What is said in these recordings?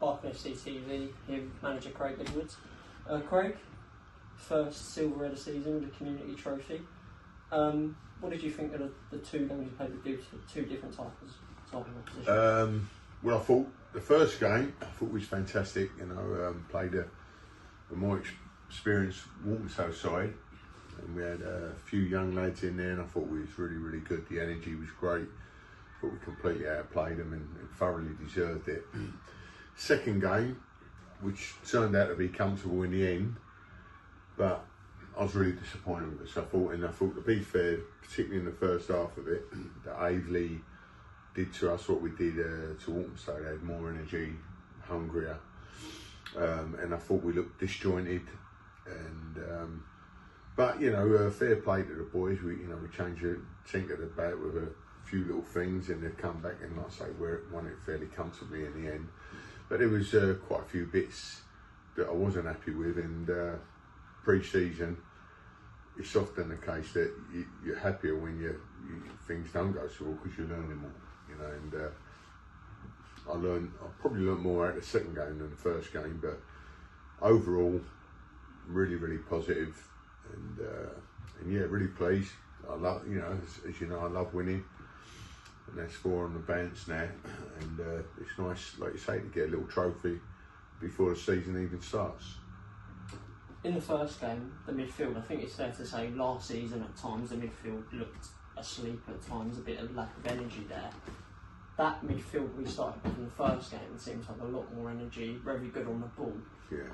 Barking FC TV, here with manager Craig Edwards. Craig, first silver of the season with the community trophy. What did you think of the two games you played with two different types of opposition? Well, I thought the first game was fantastic. You know, played a more experienced Walthamstow side, and we had a few young lads in there, and I thought we was really good. The energy was great. I thought we completely outplayed them and thoroughly deserved it. Second game, which turned out to be comfortable in the end, but I was really disappointed with us. I thought to be fair, particularly in the first half of it, that Aveley did to us what we did to Walthamstow. They had more energy, hungrier, and I thought we looked disjointed. And but you know, fair play to the boys. We changed the tinkered about with a few little things, and they've come back and, like I say, we won it fairly comfortably in the end. But there was quite a few bits that I wasn't happy with, and pre-season, it's often the case that you're happier when things don't go so well because you're learning more, you know. And I probably learned more out of the second game than the first game, but overall, really positive, and yeah, really pleased. I love, as you know, I love winning. And that's 4 on the bounce now, and it's nice, like you say, to get a little trophy before the season even starts. In the first game, the midfield, I think it's fair to say last season at times the midfield looked asleep at times, a bit of lack of energy there. That midfield we started with in the first game seems like a lot more energy, very good on the ball,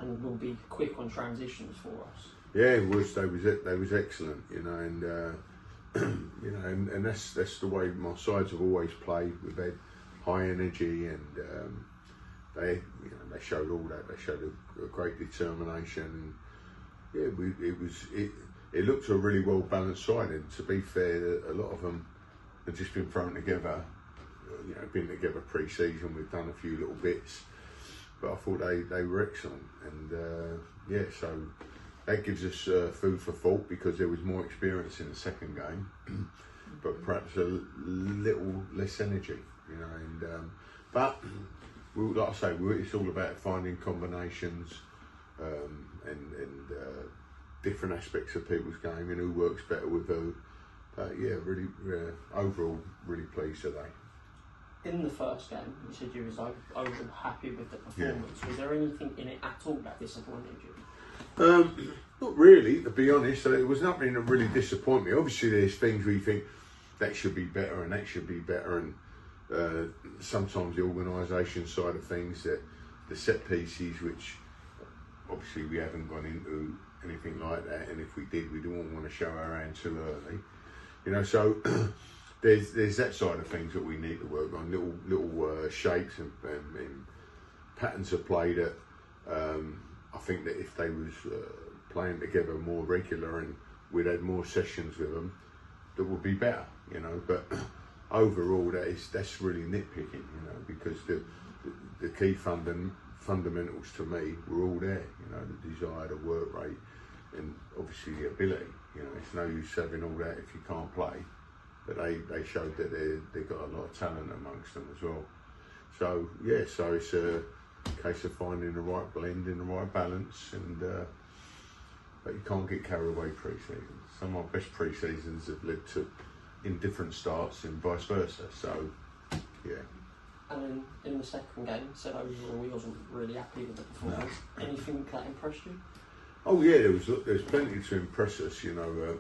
and will be quick on transitions for us. Yeah, it was. They was excellent, you know, and and that's the way my sides have always played. We've had high energy, and they showed all that. They showed a great determination. And yeah, it looked a really well balanced side. And to be fair, a lot of them have just been thrown together. You know, been together pre-season. We've done a few little bits, but I thought they were excellent. And yeah, so that gives us food for thought, because there was more experience in the second game, but perhaps a little less energy, you know. And but like I say, it's all about finding combinations and different aspects of people's game and who works better with who. But yeah, really overall, really pleased today. In the first game, you said you was overall happy with the performance. Yeah. Was there anything in it at all that disappointed you? Not really, to be honest. It was nothing that really disappointed me. Obviously, there's things where you think that should be better and that should be better, and sometimes the organisation side of things, that the set pieces, which obviously we haven't gone into anything like that, and if we did, we don't want to show our hand too early, you know. So there's that side of things that we need to work on, little shapes and patterns of play that. I think that if they was playing together more regular and we'd had more sessions with them, that would be better, you know. But overall, that's really nitpicking, you know, because the key fundamentals to me were all there, you know, the desire, the work rate, and obviously the ability. You know, it's no use having all that if you can't play. But they showed that they got a lot of talent amongst them as well. So yeah, so it's a case of finding the right blend and the right balance, and but you can't get carried away pre-season. Some of my best pre-seasons have led to indifferent starts and vice versa. So yeah. And in the second game, said overall we wasn't really happy with the performance. No. Anything that impressed you? Oh yeah, there's plenty to impress us, you know.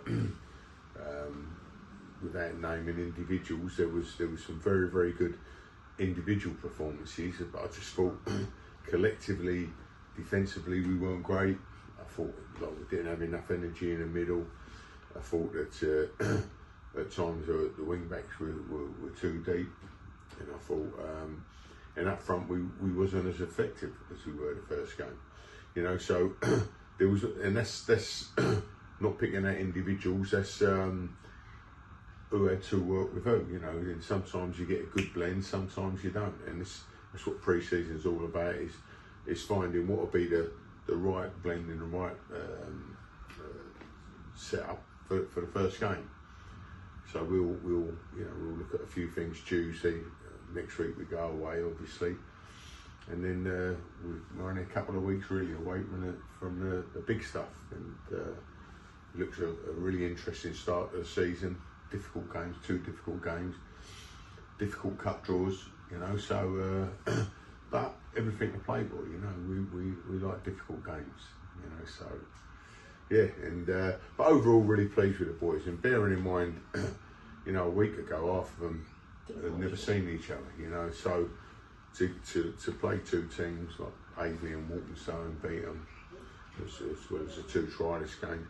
Without naming individuals, there was some very good individual performances, but I just thought collectively, defensively, we weren't great. I thought we didn't have enough energy in the middle. I thought that at times the wing backs were too deep, and I thought and up front we wasn't as effective as we were the first game, you know. So there was, and that's not picking out individuals. That's who had to work with who, you know. And sometimes you get a good blend, sometimes you don't, and that's what pre-season is all about, is finding what will be the right blend and the right setup for the first game. So we'll look at a few things Tuesday. Next week we go away, obviously, and then we're only a couple of weeks really away from the big stuff, and it looks a really interesting start to the season. Difficult games, 2 difficult games, difficult cup draws, you know. So, but everything to play for, you know. We like difficult games, you know. So, yeah, and but overall, really pleased with the boys. And bearing in mind, you know, a week ago, half of them had never seen each other, you know. So to play 2 teams like Avey and Walthamstow and beat them, as well as the 2 trialist game,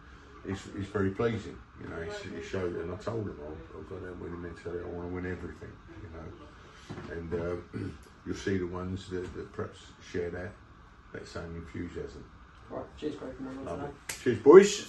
it's very pleasing, you know. It showed, and I told them I've got that winning mentality. I want to win everything, you know. And you'll see the ones that perhaps share that same enthusiasm. Right, cheers, Greg. Cheers, boys.